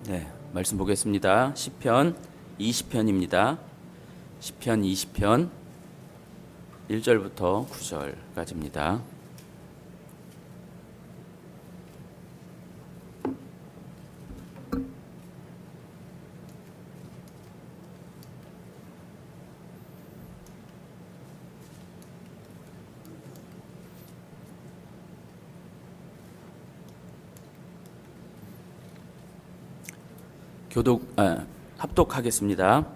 네, 말씀 보겠습니다. 시편 20편입니다. 시편 20편 1절부터 9절까지입니다. 합독하겠습니다.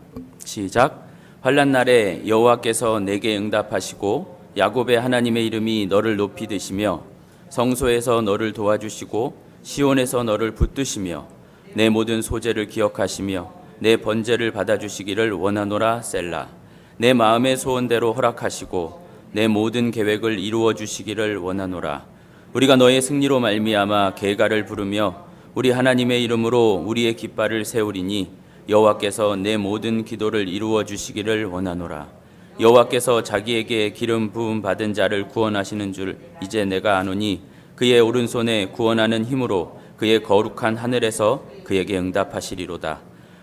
시작. 환난 날에 여호와께서 내게 응답하시고 야곱의 하나님의 이름이 너를 높이 드시며 성소에서 너를 도와주시고 시온에서 너를 붙드시며 내 모든 소재를 기억하시며 내 번제를 받아주시기를 원하노라. 셀라. 내 마음의 소원대로 허락하시고 내 모든 계획을 이루어 주시기를 원하노라. 우리가 너의 승리로 말미암아 계가를 부르며 우리 하나님의 이름으로 우리의 깃발을 세우리니 여호와께서 내 모든 기도를 이루어 주시기를 원하노라. 여호와께서 자기에게 기름 부음 받은 자를 구원하시는 줄 이제 내가 아노니 그의 오른손에 구원하는 힘으로 그의 거룩한 하늘에서 그에게 응답하시리로다.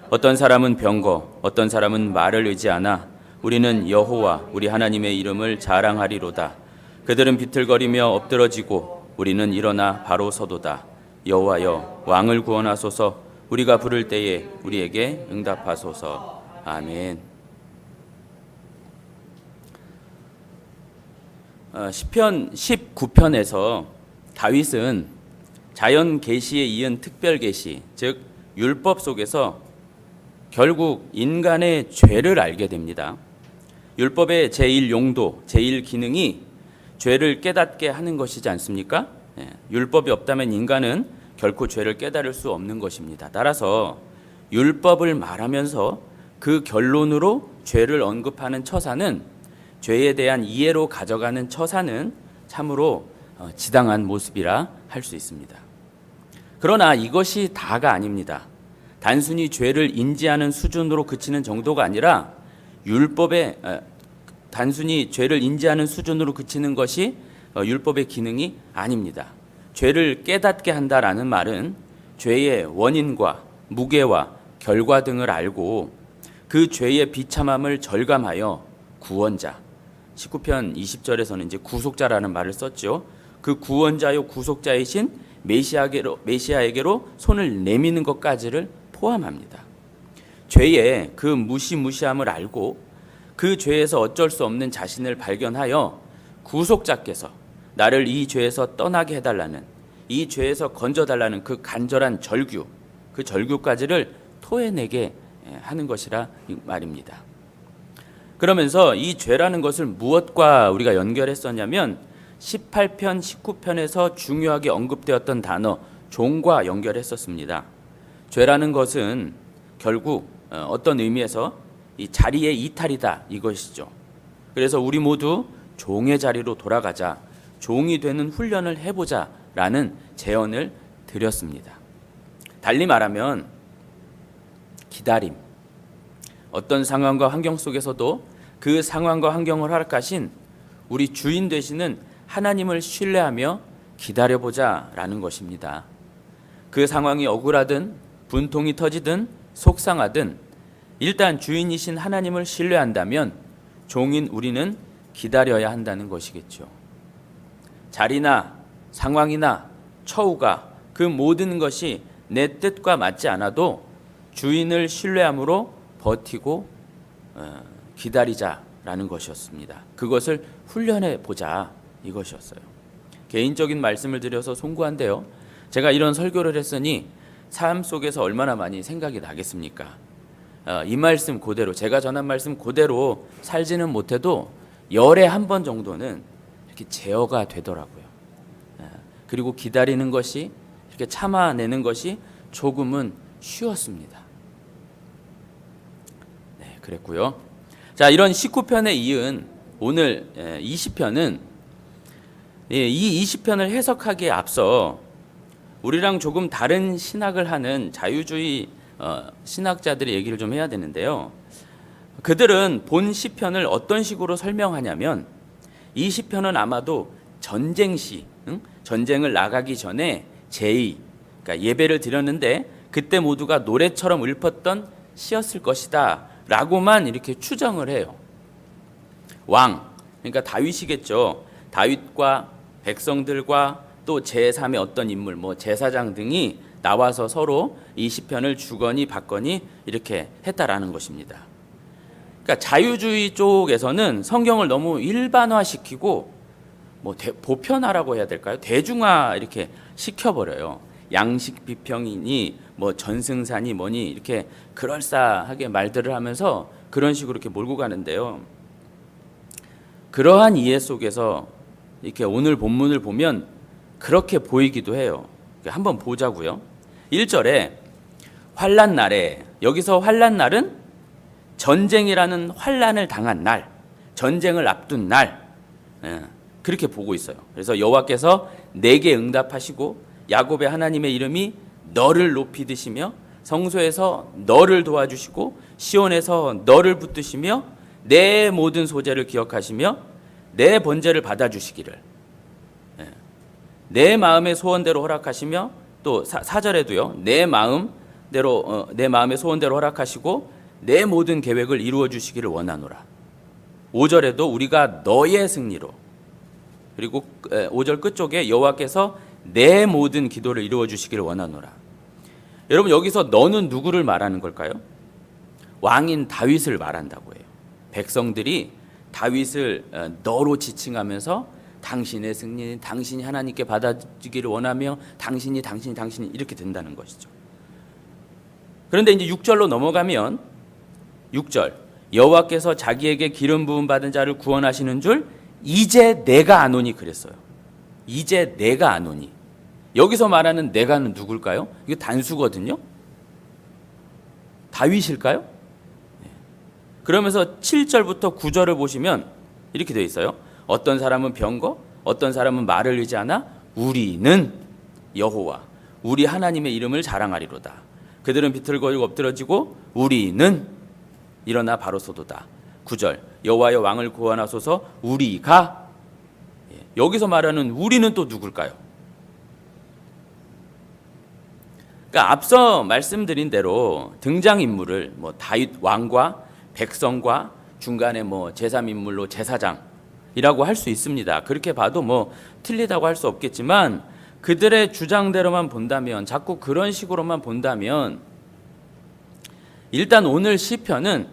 어떤 사람은 병거, 어떤 사람은 말을 의지하나 우리는 여호와 우리 하나님의 이름을 자랑하리로다. 그들은 비틀거리며 엎드러지고 우리는 일어나 바로 서도다. 여호와여, 왕을 구원하소서. 우리가 부를 때에 우리에게 응답하소서. 아멘. 시편 19편에서 다윗은 자연 계시에 이은 특별 계시, 즉 율법 속에서 결국 인간의 죄를 알게 됩니다. 율법의 제1용도, 제1기능이 죄를 깨닫게 하는 것이지 않습니까? 율법이 없다면 인간은 결코 죄를 깨달을 수 없는 것입니다. 따라서 율법을 말하면서 그 결론으로 죄를 언급하는 처사는, 죄에 대한 이해로 가져가는 처사는 참으로 지당한 모습이라 할 수 있습니다. 그러나 이것이 다가 아닙니다. 단순히 죄를 인지하는 수준으로 그치는 정도가 아니라 단순히 죄를 인지하는 수준으로 그치는 것이 율법의 기능이 아닙니다. 죄를 깨닫게 한다라는 말은 죄의 원인과 무게와 결과 등을 알고 그 죄의 비참함을 절감하여 구원자, 19편 20절에서는 이제 구속자라는 말을 썼죠. 그 구원자요 구속자이신 메시아에게로 손을 내미는 것까지를 포함합니다. 죄의 그 무시무시함을 알고 그 죄에서 어쩔 수 없는 자신을 발견하여 구속자께서 나를 이 죄에서 떠나게 해달라는, 이 죄에서 건져달라는 그 간절한 절규, 그 절규까지를 토해내게 하는 것이라 말입니다. 그러면서 이 죄라는 것을 무엇과 우리가 연결했었냐면 18편, 19편에서 중요하게 언급되었던 단어 종과 연결했었습니다. 죄라는 것은 결국 어떤 의미에서 이 자리의 이탈이다, 이것이죠. 그래서 우리 모두 종의 자리로 돌아가자, 종이 되는 훈련을 해보자 라는 제언을 드렸습니다. 달리 말하면 기다림, 어떤 상황과 환경 속에서도 그 상황과 환경을 허락하신 우리 주인 되시는 하나님을 신뢰하며 기다려보자 라는 것입니다. 그 상황이 억울하든 분통이 터지든 속상하든 일단 주인이신 하나님을 신뢰한다면 종인 우리는 기다려야 한다는 것이겠죠. 자리나 상황이나 처우가 그 모든 것이 내 뜻과 맞지 않아도 주인을 신뢰함으로 버티고 기다리자라는 것이었습니다. 그것을 훈련해 보자, 이것이었어요. 개인적인 말씀을 드려서 송구한데요, 제가 이런 설교를 했으니 삶 속에서 얼마나 많이 생각이 나겠습니까? 이 말씀 그대로, 제가 전한 말씀 그대로 살지는 못해도 열에 한 번 정도는 이렇게 제어가 되더라고요. 그리고 기다리는 것이, 이렇게 참아내는 것이 조금은 쉬웠습니다. 네, 그랬고요. 자, 이런 19편에 이은 오늘 20편은 이 20편을 해석하기에 앞서 우리랑 조금 다른 신학을 하는 자유주의 신학자들의 얘기를 좀 해야 되는데요. 그들은 본 시편을 어떤 식으로 설명하냐면, 이 시편은 아마도 전쟁시, 전쟁을 나가기 전에 제의, 그러니까 예배를 드렸는데 그때 모두가 노래처럼 읊었던 시였을 것이다 라고만 이렇게 추정을 해요. 왕, 그러니까 다윗이겠죠. 다윗과 백성들과 또 제3의 어떤 인물, 뭐 제사장 등이 나와서 서로 이 시편을 주거니 받거니 이렇게 했다라는 것입니다. 그러니까 자유주의 쪽에서는 성경을 너무 일반화시키고 뭐 보편화라고 해야 될까요? 대중화 이렇게 시켜버려요. 양식 비평이니 뭐 전승사니 뭐니 이렇게 그럴싸하게 말들을 하면서 그런 식으로 이렇게 몰고 가는데요. 그러한 이해 속에서 이렇게 오늘 본문을 보면 그렇게 보이기도 해요. 한번 보자고요. 1절에 환난 날에, 여기서 환난 날은 전쟁이라는 환난을 당한 날, 전쟁을 앞둔 날, 그렇게 보고 있어요. 그래서 여호와께서 내게 응답하시고 야곱의 하나님의 이름이 너를 높이 드시며 성소에서 너를 도와주시고 시온에서 너를 붙드시며 내 모든 소재를 기억하시며 내 번제를 받아주시기를, 내 마음의 소원대로 허락하시며, 또 4절에도요 내 마음의 소원대로 허락하시고 내 모든 계획을 이루어 주시기를 원하노라. 5절에도 우리가 너의 승리로, 그리고 5절 끝쪽에 여호와께서 내 모든 기도를 이루어 주시기를 원하노라. 여러분, 여기서 너는 누구를 말하는 걸까요? 왕인 다윗을 말한다고 해요. 백성들이 다윗을 너로 지칭하면서 당신의 승리, 당신이 하나님께 받아주기를 원하며 당신이 이렇게 된다는 것이죠. 그런데 이제 6절로 넘어가면 6절, 여호와께서 자기에게 기름 부음 받은 자를 구원하시는 줄 이제 내가 아노니 그랬어요. 이제 내가 아노니. 여기서 말하는 내가는 누굴까요? 이게 단수거든요. 다윗일까요? 그러면서 7절부터 9절을 보시면 이렇게 되어 있어요. 어떤 사람은 병거, 어떤 사람은 말을 의지하나 우리는 여호와, 우리 하나님의 이름을 자랑하리로다. 그들은 비틀거리고 엎드러지고 우리는 일어나 바로 서도다. 9절, 여호와여 왕을 구원하소서 우리가. 여기서 말하는 우리는 또 누굴까요? 그러니까 앞서 말씀드린 대로 등장인물을 뭐 다윗 왕과 백성과 중간에 뭐 제3인물로 제사장이라고 할 수 있습니다. 그렇게 봐도 뭐 틀리다고 할 수 없겠지만 그들의 주장대로만 본다면, 자꾸 그런 식으로만 본다면, 일단 오늘 시편은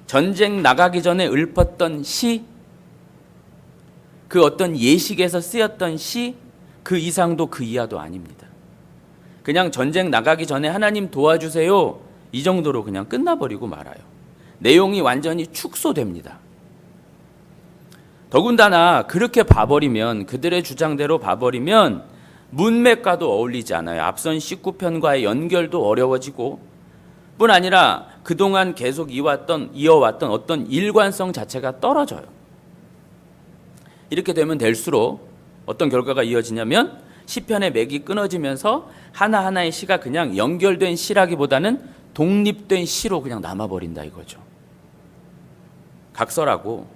전쟁 나가기 전에 읊었던 시, 그 어떤 예식에서 쓰였던 시, 그 이상도 그 이하도 아닙니다. 그냥 전쟁 나가기 전에 하나님 도와주세요 이 정도로 그냥 끝나버리고 말아요. 내용이 완전히 축소됩니다. 더군다나 그렇게 봐버리면, 그들의 주장대로 봐버리면 문맥과도 어울리지 않아요. 앞선 19편과의 연결도 어려워지고, 뿐 아니라 그동안 계속 이어왔던 어떤 일관성 자체가 떨어져요. 이렇게 되면 될수록 어떤 결과가 이어지냐면 시편의 맥이 끊어지면서 하나하나의 시가 그냥 연결된 시라기보다는 독립된 시로 그냥 남아버린다 이거죠. 각설하고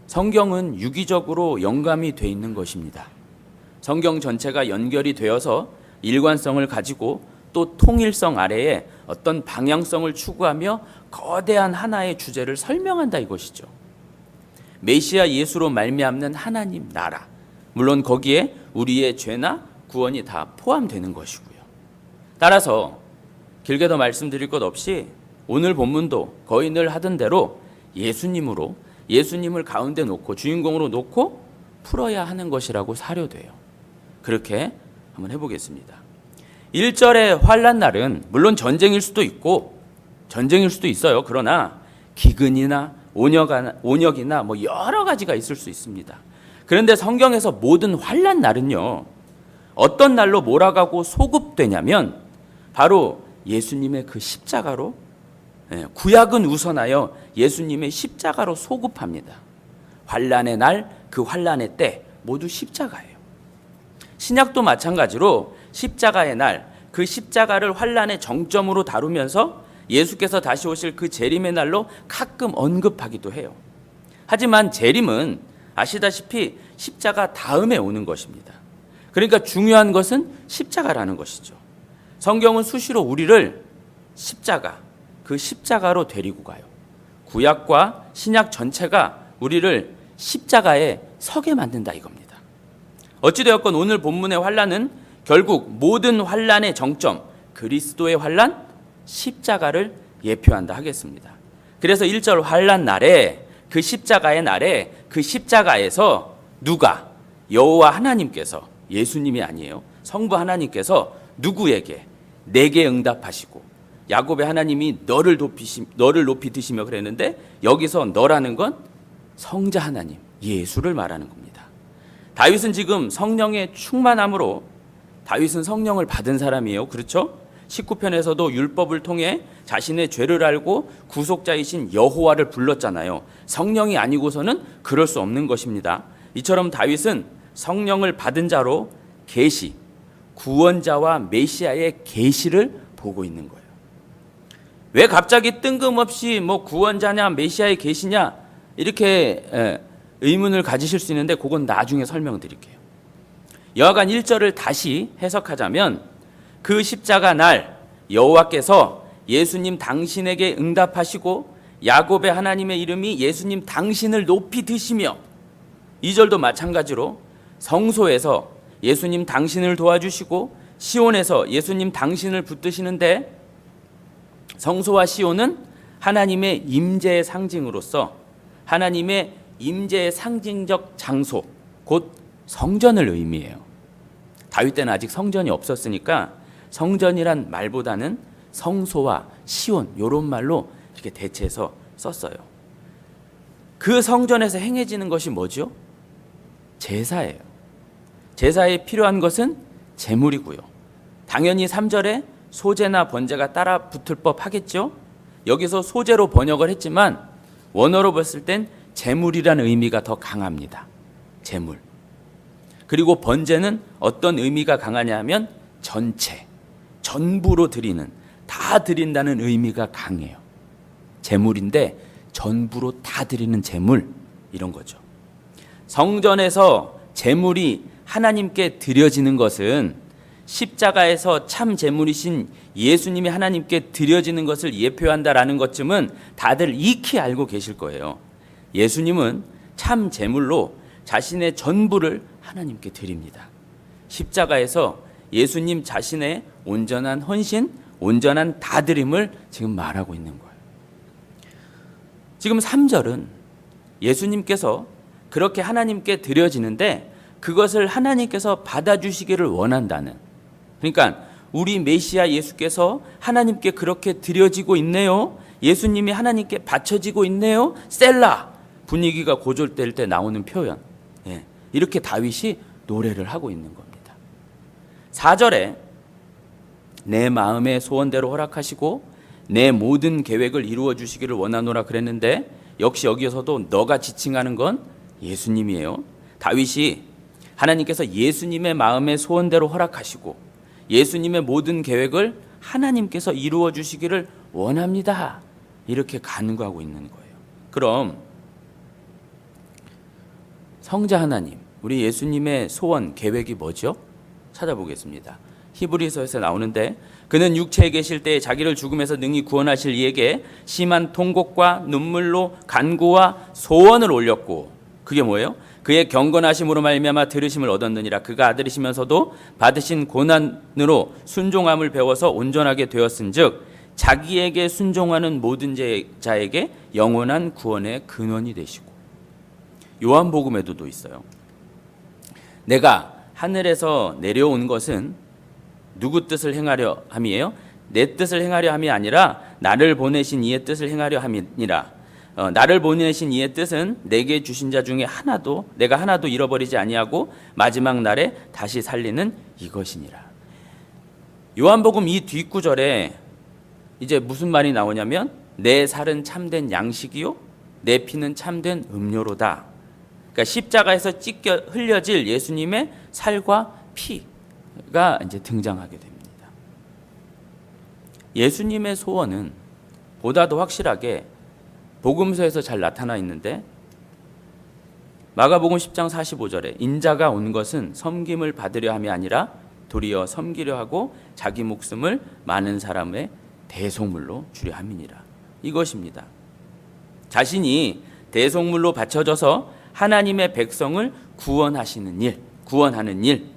성경은 유기적으로 영감이 돼 있는 것입니다. 성경 전체가 연결이 되어서 일관성을 가지고 또 통일성 아래에 어떤 방향성을 추구하며 거대한 하나의 주제를 설명한다 이것이죠. 메시아 예수로 말미암는 하나님 나라, 물론 거기에 우리의 죄나 구원이 다 포함되는 것이고요. 따라서 길게 더 말씀드릴 것 없이 오늘 본문도 거의 늘 하던 대로 예수님을 가운데 놓고 주인공으로 놓고 풀어야 하는 것이라고 사료돼요. 그렇게 한번 해보겠습니다. 1절의 환난 날은 물론 전쟁일 수도 있어요. 그러나 기근이나 온역이나 뭐 여러 가지가 있을 수 있습니다. 그런데 성경에서 모든 환난 날은요, 어떤 날로 몰아가고 소급되냐면 바로 예수님의 그 십자가로, 구약은 우선하여 예수님의 십자가로 소급합니다. 환난의 날, 그 환난의 때 모두 십자가예요. 신약도 마찬가지로 십자가의 날, 그 십자가를 환난의 정점으로 다루면서 예수께서 다시 오실 그 재림의 날로 가끔 언급하기도 해요. 하지만 재림은 아시다시피 십자가 다음에 오는 것입니다. 그러니까 중요한 것은 십자가라는 것이죠. 성경은 수시로 우리를 십자가, 그 십자가로 데리고 가요. 구약과 신약 전체가 우리를 십자가에 서게 만든다 이겁니다. 어찌되었건 오늘 본문의 환란은 결국 모든 환란의 정점, 그리스도의 환란, 십자가를 예표한다 하겠습니다. 그래서 1절 환란 날에, 그 십자가의 날에, 그 십자가에서 누가, 여호와 하나님께서, 예수님이 아니에요, 성부 하나님께서 누구에게? 내게 응답하시고, 야곱의 하나님이 너를 높이 드시며 그랬는데, 여기서 너라는 건 성자 하나님 예수를 말하는 겁니다. 다윗은 지금 성령의 충만함으로, 다윗은 성령을 받은 사람이에요. 그렇죠? 19편에서도 율법을 통해 자신의 죄를 알고 구속자이신 여호와를 불렀잖아요. 성령이 아니고서는 그럴 수 없는 것입니다. 이처럼 다윗은 성령을 받은 자로 계시, 구원자와 메시아의 계시를 보고 있는 거예요. 왜 갑자기 뜬금없이 뭐 구원자냐 메시아의 계시냐 이렇게 의문을 가지실 수 있는데, 그건 나중에 설명드릴게요. 여하간 1절을 다시 해석하자면, 그 십자가 날 여호와께서 예수님 당신에게 응답하시고 야곱의 하나님의 이름이 예수님 당신을 높이 드시며, 2절도 마찬가지로 성소에서 예수님 당신을 도와주시고 시온에서 예수님 당신을 붙드시는데, 성소와 시온은 하나님의 임재의 상징으로서 하나님의 임재의 상징적 장소, 곧 성전을 의미해요. 다윗 때는 아직 성전이 없었으니까 성전이란 말보다는 성소와 시온 이런 말로 이렇게 대체해서 썼어요. 그 성전에서 행해지는 것이 뭐죠? 제사예요. 제사에 필요한 것은 제물이고요. 당연히 3절에 소제나 번제가 따라 붙을 법 하겠죠. 여기서 소제로 번역을 했지만 원어로 봤을 땐 제물이라는 의미가 더 강합니다. 제물. 그리고 번제는 어떤 의미가 강하냐 하면 전체, 전부로 드리는, 다 드린다는 의미가 강해요. 제물인데 전부로 다 드리는 제물, 이런 거죠. 성전에서 제물이 하나님께 드려지는 것은 십자가에서 참 제물이신 예수님이 하나님께 드려지는 것을 예표한다라는 것쯤은 다들 익히 알고 계실 거예요. 예수님은 참 제물로 자신의 전부를 하나님께 드립니다. 십자가에서 예수님 자신의 온전한 헌신, 온전한 다드림을 지금 말하고 있는 거예요. 지금 3절은 예수님께서 그렇게 하나님께 드려지는데 그것을 하나님께서 받아주시기를 원한다는, 그러니까 우리 메시아 예수께서 하나님께 그렇게 드려지고 있네요, 예수님이 하나님께 바쳐지고 있네요, 셀라, 분위기가 고졸될 때 나오는 표현, 이렇게 다윗이 노래를 하고 있는 겁니다. 4절에 내 마음의 소원대로 허락하시고 내 모든 계획을 이루어 주시기를 원하노라 그랬는데, 역시 여기서도 너가 지칭하는 건 예수님이에요. 다윗이 하나님께서 예수님의 마음의 소원대로 허락하시고 예수님의 모든 계획을 하나님께서 이루어 주시기를 원합니다, 이렇게 간구하고 있는 거예요. 그럼 성자 하나님, 우리 예수님의 소원, 계획이 뭐죠? 찾아보겠습니다. 히브리서에서 나오는데, 그는 육체에 계실 때에 자기를 죽음에서 능히 구원하실 이에게 심한 통곡과 눈물로 간구와 소원을 올렸고, 그게 뭐예요? 그의 경건하심으로 말미암아 들으심을 얻었느니라. 그가 아들이시면서도 받으신 고난으로 순종함을 배워서 온전하게 되었은즉 자기에게 순종하는 모든 자에게 영원한 구원의 근원이 되시고. 요한복음에도 있어요. 내가 하늘에서 내려온 것은 누구 뜻을 행하려 함이에요? 내 뜻을 행하려 함이 아니라 나를 보내신 이의 뜻을 행하려 함이니라. 나를 보내신 이의 뜻은 내게 주신 자 중에 내가 하나도 잃어버리지 아니하고 마지막 날에 다시 살리는 이것이니라. 요한복음 이 뒷구절에 이제 무슨 말이 나오냐면, 내 살은 참된 양식이요 내 피는 참된 음료로다. 그러니까 십자가에서 흘려질 예수님의 살과 피가 이제 등장하게 됩니다. 예수님의 소원은 보다도 확실하게 복음서에서 잘 나타나 있는데, 마가복음 10장 45절에 인자가 온 것은 섬김을 받으려 함이 아니라 도리어 섬기려 하고 자기 목숨을 많은 사람의 대속물로 주려 함이니라. 이것입니다. 자신이 대속물로 바쳐져서 하나님의 백성을 구원하시는 일, 구원하는 일,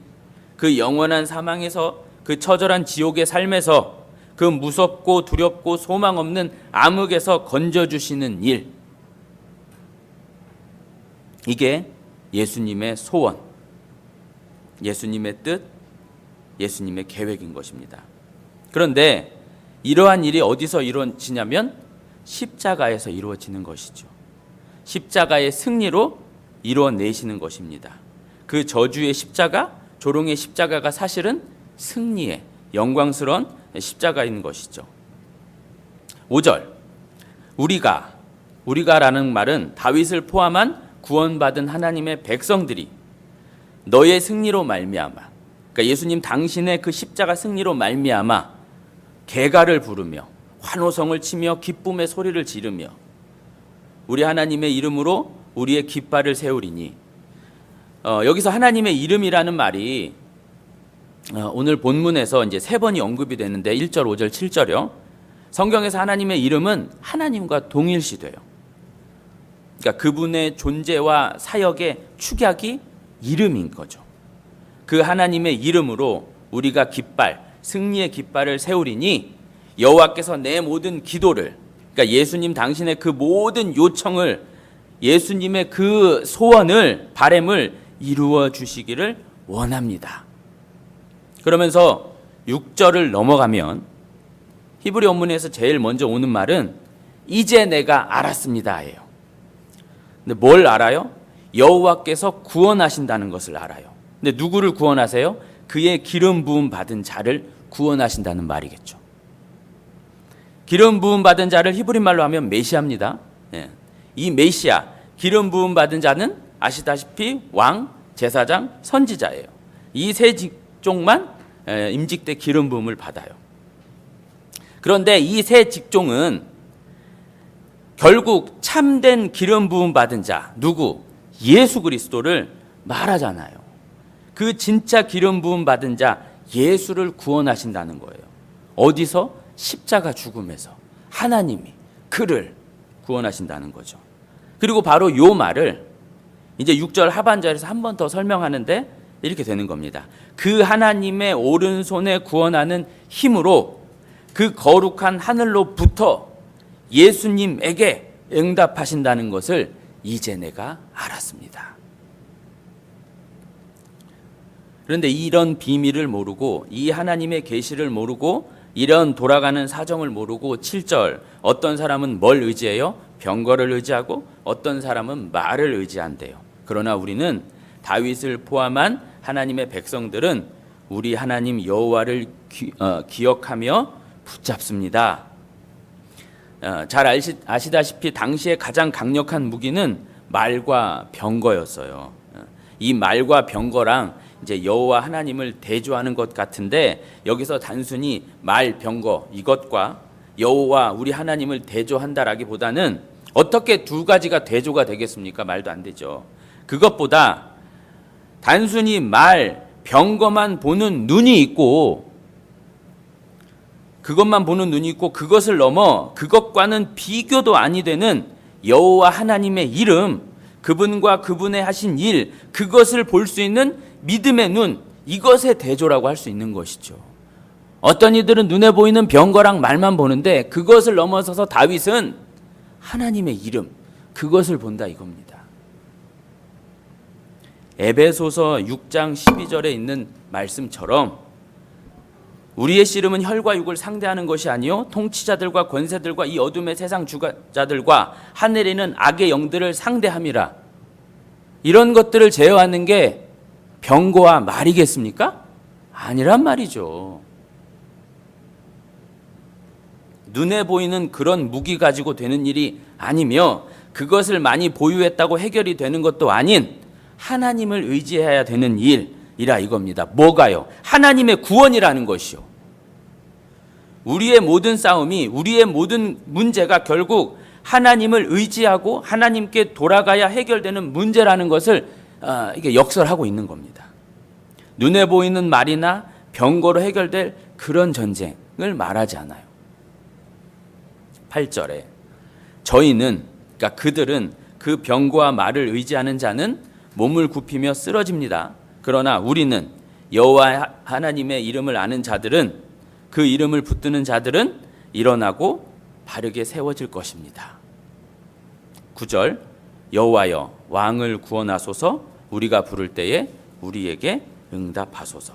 그 영원한 사망에서, 그 처절한 지옥의 삶에서, 그 무섭고 두렵고 소망 없는 암흑에서 건져주시는 일, 이게 예수님의 소원, 예수님의 뜻, 예수님의 계획인 것입니다. 그런데 이러한 일이 어디서 이루어지냐면 십자가에서 이루어지는 것이죠. 십자가의 승리로 이루어내시는 것입니다. 그 저주의 십자가, 조롱의 십자가가 사실은 승리의 영광스러운 십자가인 것이죠. 5절, 우리가라는 말은 다윗을 포함한 구원받은 하나님의 백성들이 너의 승리로 말미암아, 그러니까 예수님 당신의 그 십자가 승리로 말미암아 개가를 부르며 환호성을 치며 기쁨의 소리를 지르며 우리 하나님의 이름으로 우리의 깃발을 세우리니, 여기서 하나님의 이름이라는 말이 오늘 본문에서 이제 3번이 언급이 되는데 1절, 5절, 7절이요. 성경에서 하나님의 이름은 하나님과 동일시돼요. 그러니까 그분의 존재와 사역의 축약이 이름인 거죠. 그 하나님의 이름으로 우리가 깃발, 승리의 깃발을 세우리니 여호와께서 내 모든 기도를, 그러니까 예수님 당신의 그 모든 요청을, 예수님의 그 소원을, 바램을 이루어 주시기를 원합니다. 그러면서 6절을 넘어가면 히브리 원문에서 제일 먼저 오는 말은 이제 내가 알았습니다예요. 근데 뭘 알아요? 여호와께서 구원하신다는 것을 알아요. 근데 누구를 구원하세요? 그의 기름 부음 받은 자를 구원하신다는 말이겠죠. 기름 부음 받은 자를 히브리 말로 하면 메시아입니다. 이 메시아, 기름 부음 받은 자는 아시다시피 왕, 제사장, 선지자예요. 이 세 직종만 임직 때 기름 부음을 받아요. 그런데 이 세 직종은 결국 참된 기름 부음 받은 자, 누구? 예수 그리스도를 말하잖아요. 그 진짜 기름 부음 받은 자 예수를 구원하신다는 거예요. 어디서? 십자가 죽음에서 하나님이 그를 구원하신다는 거죠. 그리고 바로 요 말을 이제 6절 하반절에서 한 번 더 설명하는데 이렇게 되는 겁니다. 그 하나님의 오른손에 구원하는 힘으로 그 거룩한 하늘로부터 예수님에게 응답하신다는 것을 이제 내가 알았습니다. 그런데 이런 비밀을 모르고, 이 하나님의 계시를 모르고, 이런 돌아가는 사정을 모르고 7절, 어떤 사람은 뭘 의지해요? 병거를 의지하고, 어떤 사람은 말을 의지한대요. 그러나 우리는 다윗을 포함한 하나님의 백성들은 우리 하나님 여호와를 기억하며 붙잡습니다. 잘 아시다시피 당시에 가장 강력한 무기는 말과 병거였어요. 이 말과 병거랑 이제 여호와 하나님을 대조하는 것 같은데, 여기서 단순히 말, 병거 이것과 여호와 우리 하나님을 대조한다라기보다는 어떻게 두 가지가 대조가 되겠습니까? 말도 안 되죠. 그것보다 단순히 말, 병거만 보는 눈이 있고, 그것만 보는 눈이 있고, 그것을 넘어 그것과는 비교도 아니 되는 여호와 하나님의 이름, 그분과 그분의 하신 일, 그것을 볼 수 있는 믿음의 눈, 이것의 대조라고 할 수 있는 것이죠. 어떤 이들은 눈에 보이는 병거랑 말만 보는데 그것을 넘어서서 다윗은 하나님의 이름, 그것을 본다 이겁니다. 에베소서 6장 12절에 있는 말씀처럼 우리의 씨름은 혈과 육을 상대하는 것이 아니요 통치자들과 권세들과 이 어둠의 세상 주관자들과 하늘에 있는 악의 영들을 상대함이라. 이런 것들을 제어하는 게 병거와 말이겠습니까? 아니란 말이죠. 눈에 보이는 그런 무기 가지고 되는 일이 아니며, 그것을 많이 보유했다고 해결이 되는 것도 아닌 하나님을 의지해야 되는 일이라 이겁니다. 뭐가요? 하나님의 구원이라는 것이요. 우리의 모든 싸움이, 우리의 모든 문제가 결국 하나님을 의지하고 하나님께 돌아가야 해결되는 문제라는 것을 이게 역설하고 있는 겁니다. 눈에 보이는 말이나 병거로 해결될 그런 전쟁을 말하지 않아요. 8절에 저희는, 그러니까 그들은 그 병거와 말을 의지하는 자는 몸을 굽히며 쓰러집니다. 그러나 우리는 여호와 하나님의 이름을 아는 자들은, 그 이름을 붙드는 자들은 일어나고 바르게 세워질 것입니다. 9절 여호와여 왕을 구원하소서, 우리가 부를 때에 우리에게 응답하소서.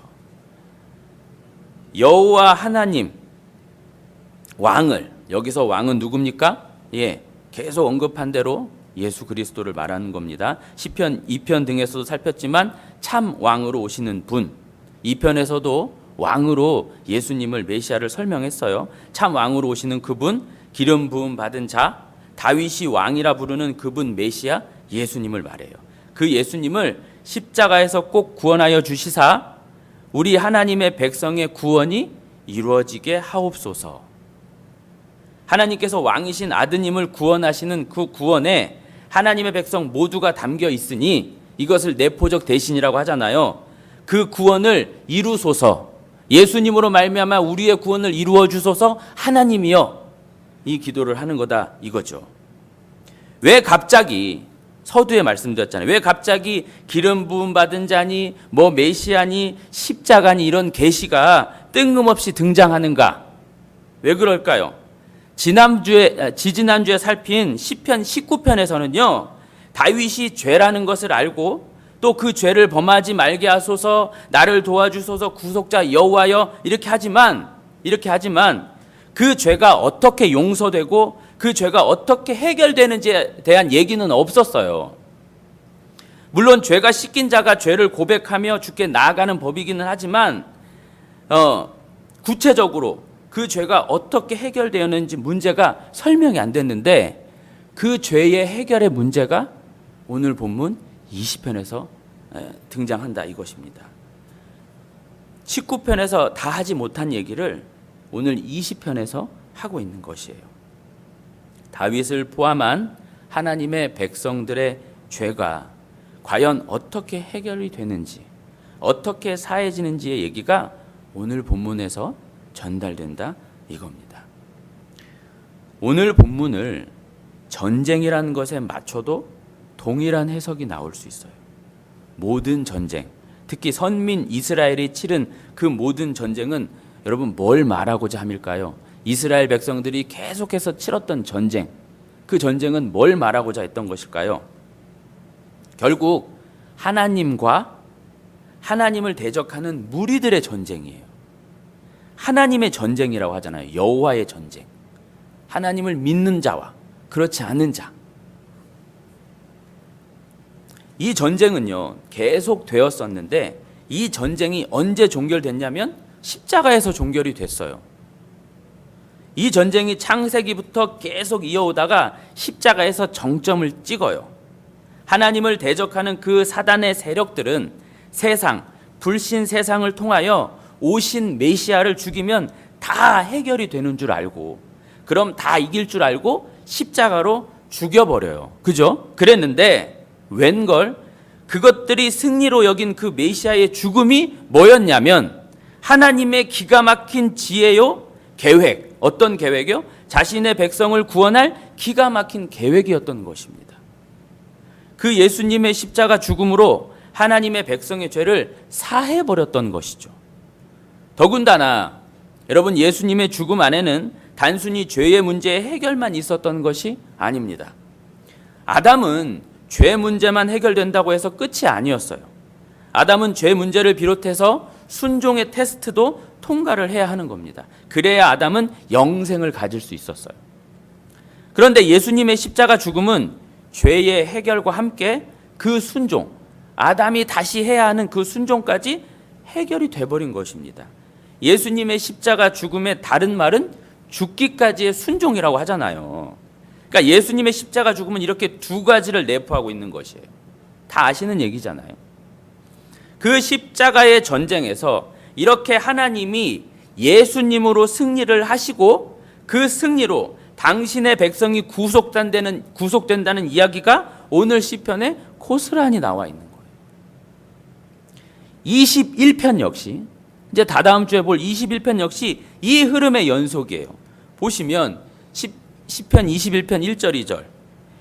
여호와 하나님 왕을, 여기서 왕은 누굽니까? 계속 언급한 대로 예수 그리스도를 말하는 겁니다. 시편 2편 등에서도 살폈지만 참 왕으로 오시는 분, 2편에서도 왕으로 예수님을, 메시아를 설명했어요. 참 왕으로 오시는 그분, 기름 부음 받은 자, 다윗이 왕이라 부르는 그분 메시아 예수님을 말해요. 그 예수님을 십자가에서 꼭 구원하여 주시사 우리 하나님의 백성의 구원이 이루어지게 하옵소서. 하나님께서 왕이신 아드님을 구원하시는 그 구원에 하나님의 백성 모두가 담겨 있으니 이것을 내포적 대신이라고 하잖아요. 그 구원을 이루소서, 예수님으로 말미암아 우리의 구원을 이루어 주소서 하나님이여, 이 기도를 하는 거다 이거죠. 왜 갑자기, 서두에 말씀드렸잖아요. 왜 갑자기 기름 부음 받은 자니 뭐 메시아니 십자가니 이런 계시가 뜬금없이 등장하는가? 왜 그럴까요? 지지난주에 살핀 시편 19편에서는요, 다윗이 죄라는 것을 알고 또 그 죄를 범하지 말게 하소서, 나를 도와주소서, 구속자 여호와여 이렇게 하지만 그 죄가 어떻게 용서되고 그 죄가 어떻게 해결되는지에 대한 얘기는 없었어요. 물론 죄가 씻긴 자가 죄를 고백하며 주께 나아가는 법이기는 하지만 구체적으로 그 죄가 어떻게 해결되었는지 문제가 설명이 안 됐는데, 그 죄의 해결의 문제가 오늘 본문 20편에서 등장한다 이것입니다. 19편에서 다 하지 못한 얘기를 오늘 20편에서 하고 있는 것이에요. 다윗을 포함한 하나님의 백성들의 죄가 과연 어떻게 해결이 되는지, 어떻게 사해지는지의 얘기가 오늘 본문에서 전달된다 이겁니다. 오늘 본문을 전쟁이라는 것에 맞춰도 동일한 해석이 나올 수 있어요. 모든 전쟁, 특히 선민 이스라엘이 치른 그 모든 전쟁은 여러분 뭘 말하고자 함일까요? 이스라엘 백성들이 계속해서 치렀던 전쟁, 그 전쟁은 뭘 말하고자 했던 것일까요? 결국 하나님과 하나님을 대적하는 무리들의 전쟁이에요. 하나님의 전쟁이라고 하잖아요. 여호와의 전쟁. 하나님을 믿는 자와 그렇지 않은 자. 이 전쟁은요, 계속 되었었는데 이 전쟁이 언제 종결됐냐면 십자가에서 종결이 됐어요. 이 전쟁이 창세기부터 계속 이어오다가 십자가에서 정점을 찍어요. 하나님을 대적하는 그 사단의 세력들은 세상, 불신 세상을 통하여 오신 메시아를 죽이면 다 해결이 되는 줄 알고, 그럼 다 이길 줄 알고 십자가로 죽여버려요. 그죠? 그랬는데 웬걸 그것들이 승리로 여긴 그 메시아의 죽음이 뭐였냐면 하나님의 기가 막힌 지혜요, 계획. 어떤 계획이요? 자신의 백성을 구원할 기가 막힌 계획이었던 것입니다. 그 예수님의 십자가 죽음으로 하나님의 백성의 죄를 사해버렸던 것이죠. 더군다나 여러분, 예수님의 죽음 안에는 단순히 죄의 문제의 해결만 있었던 것이 아닙니다. 아담은 죄 문제만 해결된다고 해서 끝이 아니었어요. 아담은 죄 문제를 비롯해서 순종의 테스트도 통과를 해야 하는 겁니다. 그래야 아담은 영생을 가질 수 있었어요. 그런데 예수님의 십자가 죽음은 죄의 해결과 함께 그 순종, 아담이 다시 해야 하는 그 순종까지 해결이 돼버린 것입니다. 예수님의 십자가 죽음의 다른 말은 죽기까지의 순종이라고 하잖아요. 그러니까 예수님의 십자가 죽음은 이렇게 두 가지를 내포하고 있는 것이에요. 다 아시는 얘기잖아요. 그 십자가의 전쟁에서 이렇게 하나님이 예수님으로 승리를 하시고 그 승리로 당신의 백성이 구속된다는 이야기가 오늘 시편에 고스란히 나와 있는 거예요. 21편 역시 이제 다다음 주에 볼 21편 역시 이 흐름의 연속이에요. 보시면 시편 21편 1절 2절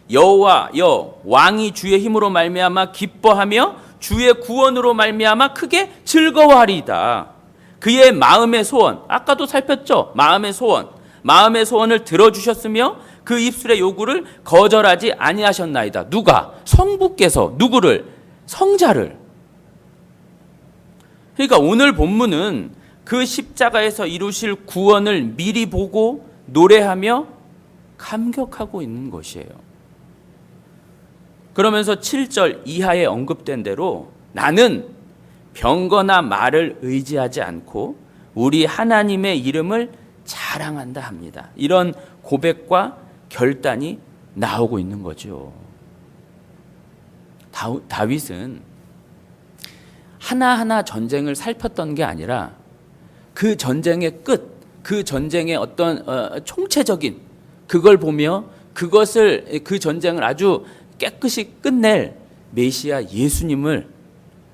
여호와여 왕이 주의 힘으로 말미암아 기뻐하며 주의 구원으로 말미암아 크게 즐거워하리이다. 그의 마음의 소원, 아까도 살폈죠. 마음의 소원을 들어주셨으며 그 입술의 요구를 거절하지 아니하셨나이다. 누가? 성부께서. 누구를? 성자를. 그러니까 오늘 본문은 그 십자가에서 이루실 구원을 미리 보고 노래하며 감격하고 있는 것이에요. 그러면서 7절 이하에 언급된 대로 나는 병거나 말을 의지하지 않고 우리 하나님의 이름을 자랑한다 합니다. 이런 고백과 결단이 나오고 있는 거죠. 다윗은 하나하나 전쟁을 살폈던 게 아니라 그 전쟁의 끝, 그 전쟁의 어떤 총체적인 그걸 보며 그 전쟁을 아주 깨끗이 끝낼 메시아 예수님을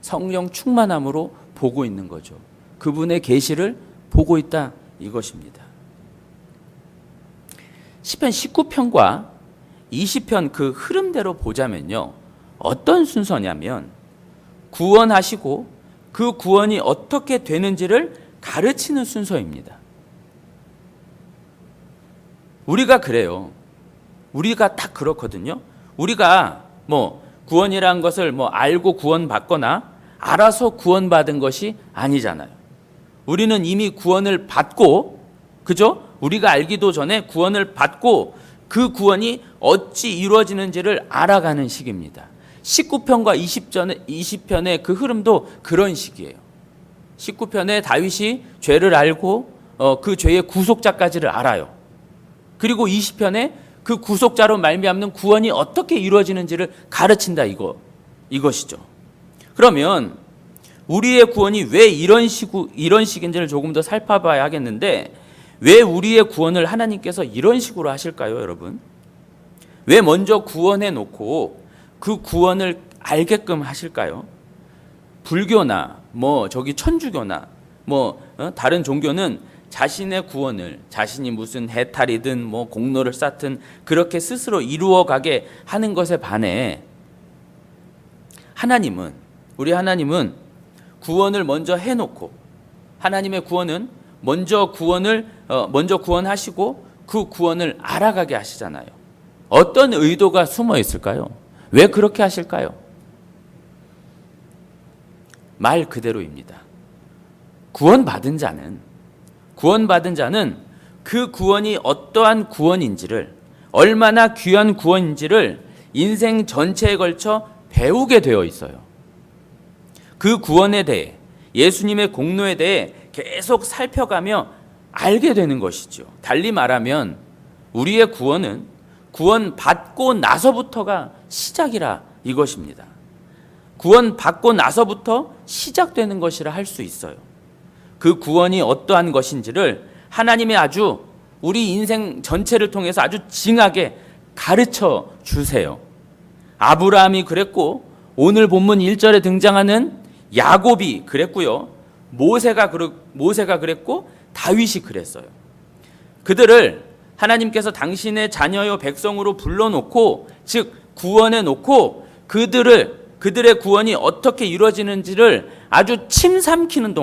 성령 충만함으로 보고 있는 거죠. 그분의 계시를 보고 있다 이것입니다. 시편 19편과 20편 그 흐름대로 보자면요. 어떤 순서냐면 구원하시고 그 구원이 어떻게 되는지를 가르치는 순서입니다. 우리가 그래요. 우리가 딱 그렇거든요. 우리가 구원이라는 것을 알고 구원받거나 알아서 구원받은 것이 아니잖아요. 우리는 이미 구원을 받고, 그죠? 우리가 알기도 전에 구원을 받고 그 구원이 어찌 이루어지는지를 알아가는 시기입니다. 19편과 20편의 그 흐름도 그런 식이에요. 19편에 다윗이 죄를 알고 그 죄의 구속자까지를 알아요. 그리고 20편에 그 구속자로 말미암는 구원이 어떻게 이루어지는지를 가르친다 이것이죠. 그러면 우리의 구원이 왜 이런 식인지를 조금 더 살펴봐야 하겠는데 왜 우리의 구원을 하나님께서 이런 식으로 하실까요, 여러분? 왜 먼저 구원해 놓고 그 구원을 알게끔 하실까요? 불교나 천주교나 다른 종교는 자신의 구원을 자신이 무슨 해탈이든 공로를 쌓든 그렇게 스스로 이루어가게 하는 것에 반해 우리 하나님은 구원을 먼저 해놓고 하나님의 구원은 먼저 구원하시고 그 구원을 알아가게 하시잖아요. 어떤 의도가 숨어 있을까요? 왜 그렇게 하실까요? 말 그대로입니다. 구원받은 자는 그 구원이 어떠한 구원인지를 얼마나 귀한 구원인지를 인생 전체에 걸쳐 배우게 되어 있어요. 그 구원에 대해 예수님의 공로에 대해 계속 살펴가며 알게 되는 것이죠. 달리 말하면 우리의 구원은 구원받고 나서부터가 시작이라 이것입니다. 구원받고 나서부터 시작되는 것이라 할 수 있어요. 그 구원이 어떠한 것인지를 하나님의 아주 우리 인생 전체를 통해서 아주 징하게 가르쳐 주세요. 아브라함이 그랬고 오늘 본문 1절에 등장하는 야곱이 그랬고요. 모세가 그랬고 다윗이 그랬어요. 그들을 하나님께서 당신의 자녀요 백성으로 불러놓고 즉 구원해 놓고 그들의 구원이 어떻게 이루어지는지를 아주 침삼키는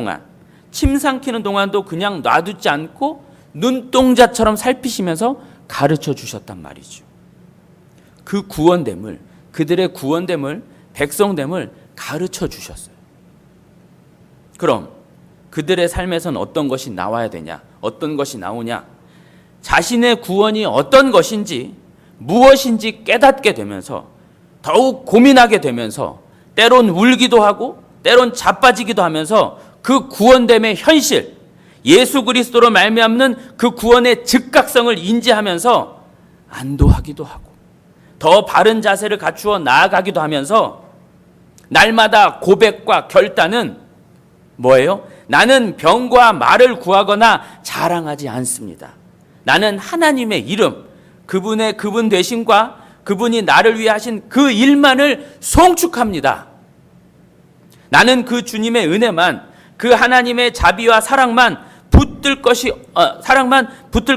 동안도 그냥 놔두지 않고 눈동자처럼 살피시면서 가르쳐 주셨단 말이죠. 그 구원됨을, 그들의 구원됨을, 백성됨을 가르쳐 주셨어요. 그럼 그들의 삶에서는 어떤 것이 나와야 되냐? 어떤 것이 나오냐? 자신의 구원이 어떤 것인지, 무엇인지 깨닫게 되면서 더욱 고민하게 되면서 때론 울기도 하고 때론 자빠지기도 하면서 그 구원됨의 현실, 예수 그리스도로 말미암는 그 구원의 즉각성을 인지하면서 안도하기도 하고 더 바른 자세를 갖추어 나아가기도 하면서 날마다 고백과 결단은 뭐예요? 나는 병과 말을 구하거나 자랑하지 않습니다. 나는 하나님의 이름, 그분 되심과 그분이 나를 위해 하신 그 일만을 송축합니다. 나는 그 주님의 은혜만, 그 하나님의 자비와 사랑만 붙들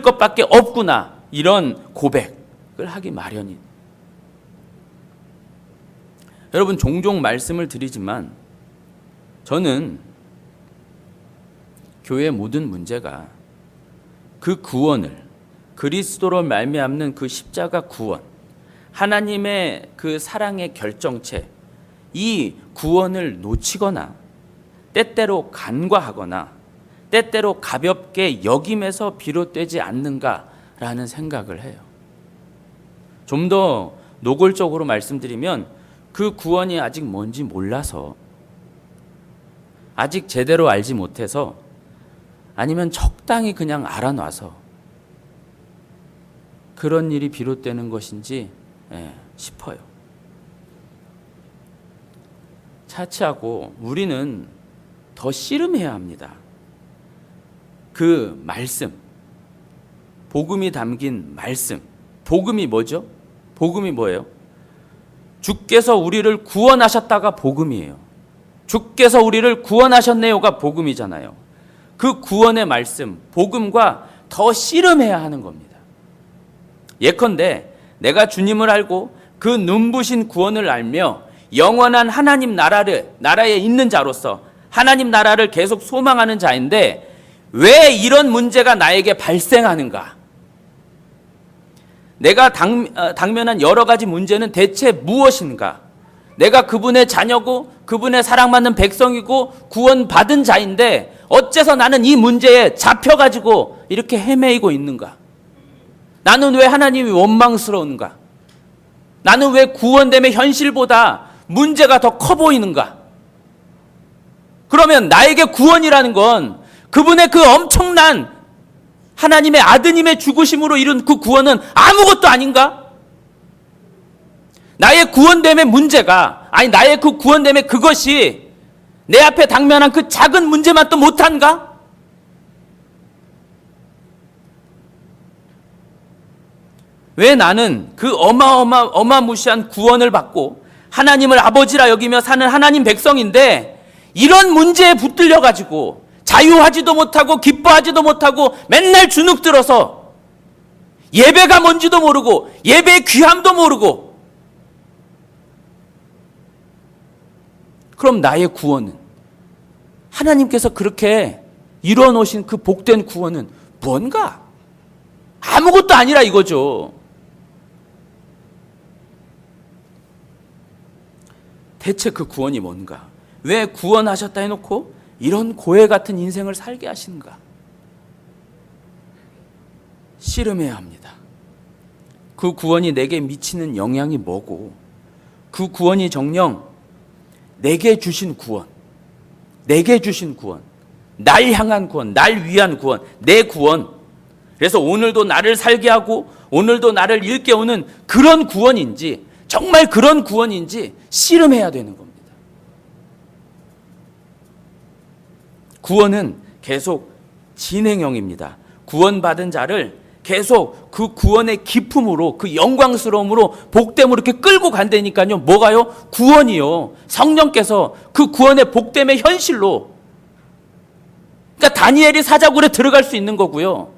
것밖에 없구나. 이런 고백을 하기 마련인. 여러분, 종종 말씀을 드리지만 저는 교회의 모든 문제가 그 구원을, 그리스도로 말미암는 그 십자가 구원, 하나님의 그 사랑의 결정체, 이 구원을 놓치거나 때때로 간과하거나 때때로 가볍게 여김에서 비롯되지 않는가라는 생각을 해요. 좀 더 노골적으로 말씀드리면 그 구원이 아직 뭔지 몰라서, 아직 제대로 알지 못해서, 아니면 적당히 그냥 알아놔서 그런 일이 비롯되는 것인지 싶어요. 차치하고 우리는 더 씨름해야 합니다. 그 말씀, 복음이 담긴 말씀. 복음이 뭐죠? 복음이 뭐예요? 주께서 우리를 구원하셨다가 복음이에요. 주께서 우리를 구원하셨네요가 복음이잖아요. 그 구원의 말씀, 복음과 더 씨름해야 하는 겁니다. 예컨대 내가 주님을 알고 그 눈부신 구원을 알며 영원한 하나님 나라에 있는 자로서 하나님 나라를 계속 소망하는 자인데, 왜 이런 문제가 나에게 발생하는가? 내가 당면한 여러 가지 문제는 대체 무엇인가? 내가 그분의 자녀고 그분의 사랑받는 백성이고 구원받은 자인데 어째서 나는 이 문제에 잡혀가지고 이렇게 헤매이고 있는가? 나는 왜 하나님이 원망스러운가? 나는 왜 구원됨의 현실보다 문제가 더 커 보이는가? 그러면 나에게 구원이라는 건 그분의 그 엄청난 하나님의 아드님의 죽으심으로 이룬 그 구원은 아무것도 아닌가? 나의 구원됨의 문제가, 나의 그 구원됨의 그것이 내 앞에 당면한 그 작은 문제만 또 못한가? 왜 나는 그 어마무시한 구원을 받고 하나님을 아버지라 여기며 사는 하나님 백성인데 이런 문제에 붙들려가지고 자유하지도 못하고 기뻐하지도 못하고 맨날 주눅 들어서 예배가 뭔지도 모르고 예배의 귀함도 모르고, 그럼 나의 구원은, 하나님께서 그렇게 이루어 놓으신 그 복된 구원은 뭔가? 아무것도 아니라 이거죠. 대체 그 구원이 뭔가? 왜 구원하셨다 해놓고 이런 고해 같은 인생을 살게 하시는가? 씨름해야 합니다. 그 구원이 내게 미치는 영향이 뭐고, 그 구원이 정녕 내게 주신 구원, 날 향한 구원, 날 위한 구원, 내 구원. 그래서 오늘도 나를 살게 하고 오늘도 나를 일깨우는 그런 구원인지, 정말 그런 구원인지 씨름해야 되는 겁니다. 구원은 계속 진행형입니다. 구원받은 자를 계속 그 구원의 기품으로, 그 영광스러움으로, 복됨으로 이렇게 끌고 간다니까요. 뭐가요? 구원이요. 성령께서 그 구원의 복됨의 현실로, 그러니까 다니엘이 사자굴에 들어갈 수 있는 거고요.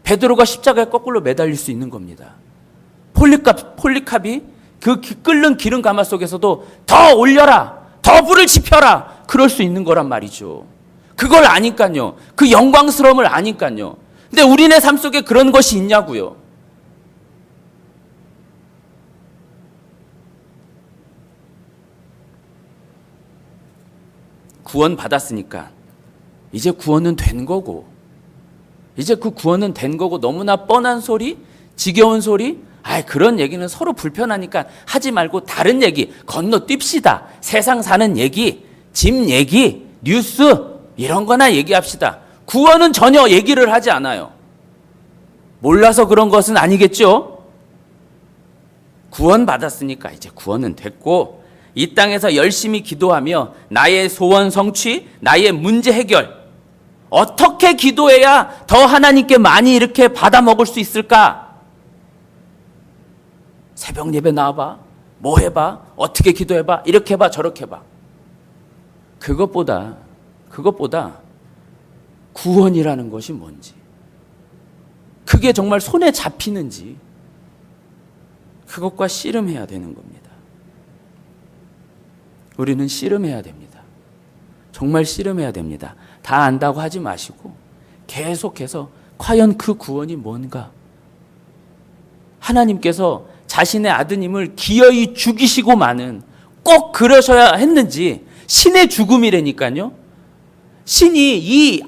베드로가 십자가에 거꾸로 매달릴 수 있는 겁니다. 폴리캅이 그 끓는 기름 가마 속에서도 더 올려라, 더 불을 지펴라, 그럴 수 있는 거란 말이죠. 그걸 아니까요. 그 영광스러움을 아니까요. 근데 우리네 삶 속에 그런 것이 있냐고요. 구원 받았으니까 이제 구원은 된 거고, 이제 그 구원은 된 거고, 너무나 뻔한 소리, 지겨운 소리, 그런 얘기는 서로 불편하니까 하지 말고 다른 얘기 건너뜁시다. 세상 사는 얘기, 집 얘기, 뉴스 이런 거나 얘기합시다. 구원은 전혀 얘기를 하지 않아요. 몰라서 그런 것은 아니겠죠? 구원 받았으니까 이제 구원은 됐고, 이 땅에서 열심히 기도하며 나의 소원 성취, 나의 문제 해결, 어떻게 기도해야 더 하나님께 많이 이렇게 받아 먹을 수 있을까? 새벽 예배 나와봐, 뭐 해봐, 어떻게 기도해봐, 이렇게 해봐, 저렇게 해봐. 그것보다 그것보다 구원이라는 것이 뭔지, 그게 정말 손에 잡히는지 그것과 씨름해야 되는 겁니다. 우리는 씨름해야 됩니다. 정말 씨름해야 됩니다. 다 안다고 하지 마시고 계속해서 과연 그 구원이 뭔가, 하나님께서 자신의 아드님을 기어이 죽이시고 마는, 꼭 그러셔야 했는지, 신의 죽음이라니까요. 신이 이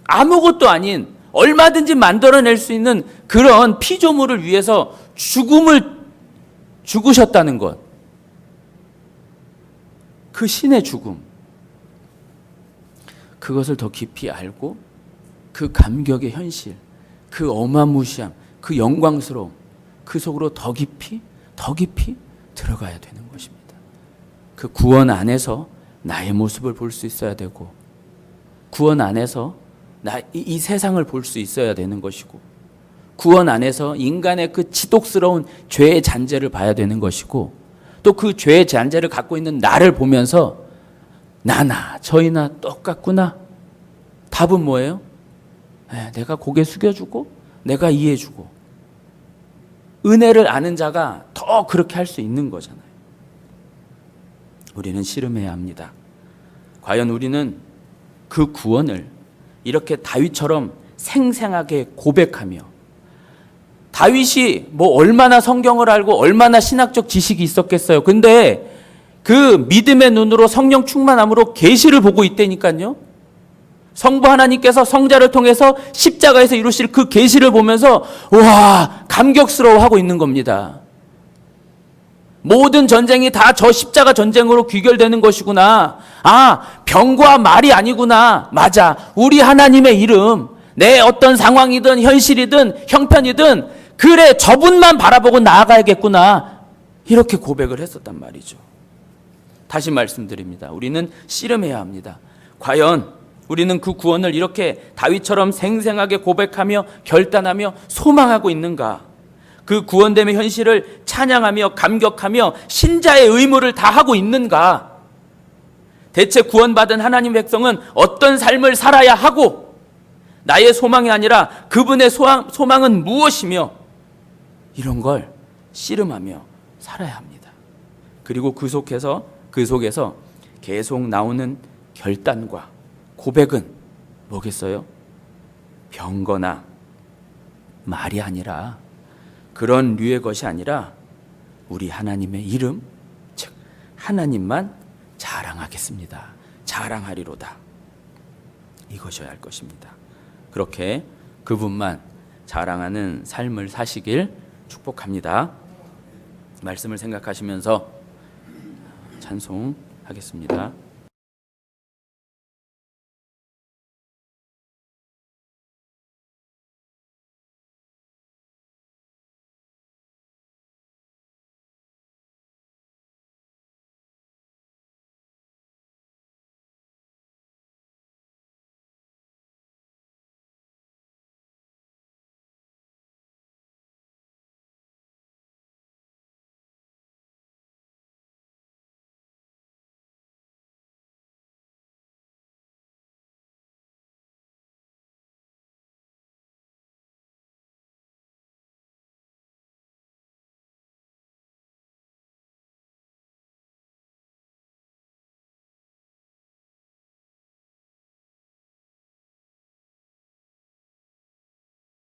아무것도 아닌 얼마든지 만들어낼 수 있는 그런 피조물을 위해서 죽으셨다는 것, 그 신의 죽음, 그것을 더 깊이 알고 그 감격의 현실, 그 어마무시함, 그 영광스러움, 그 속으로 더 깊이 들어가야 되는 것입니다. 그 구원 안에서 나의 모습을 볼 수 있어야 되고, 구원 안에서 이 세상을 볼 수 있어야 되는 것이고, 구원 안에서 인간의 그 지독스러운 죄의 잔재를 봐야 되는 것이고, 또 그 죄의 잔재를 갖고 있는 나를 보면서 나나 저희나 똑같구나. 답은 뭐예요? 내가 고개 숙여주고 내가 이해해주고, 은혜를 아는 자가 더 그렇게 할 수 있는 거잖아요. 우리는 씨름해야 합니다. 과연 우리는 그 구원을 이렇게 다윗처럼 생생하게 고백하며, 다윗이 뭐 얼마나 성경을 알고 얼마나 신학적 지식이 있었겠어요. 근데 그 믿음의 눈으로 성령 충만함으로 계시를 보고 있다니까요. 성부 하나님께서 성자를 통해서 십자가에서 이루실 그 계시를 보면서 와, 감격스러워하고 있는 겁니다. 모든 전쟁이 다 저 십자가 전쟁으로 귀결되는 것이구나. 병과 말이 아니구나. 맞아. 우리 하나님의 이름, 내 어떤 상황이든 현실이든 형편이든 그래, 저분만 바라보고 나아가야겠구나. 이렇게 고백을 했었단 말이죠. 다시 말씀드립니다. 우리는 씨름해야 합니다. 과연 우리는 그 구원을 이렇게 다윗처럼 생생하게 고백하며 결단하며 소망하고 있는가? 그 구원됨의 현실을 찬양하며 감격하며 신자의 의무를 다하고 있는가? 대체 구원받은 하나님 백성은 어떤 삶을 살아야 하고, 나의 소망이 아니라 그분의 소망은 무엇이며, 이런 걸 씨름하며 살아야 합니다. 그리고 그 속에서 계속 나오는 결단과 고백은 뭐겠어요? 병거나 말이 아니라, 그런 류의 것이 아니라 우리 하나님의 이름, 즉 하나님만 자랑하겠습니다. 자랑하리로다. 이것이어야 할 것입니다. 그렇게 그분만 자랑하는 삶을 사시길 축복합니다. 말씀을 생각하시면서 찬송하겠습니다.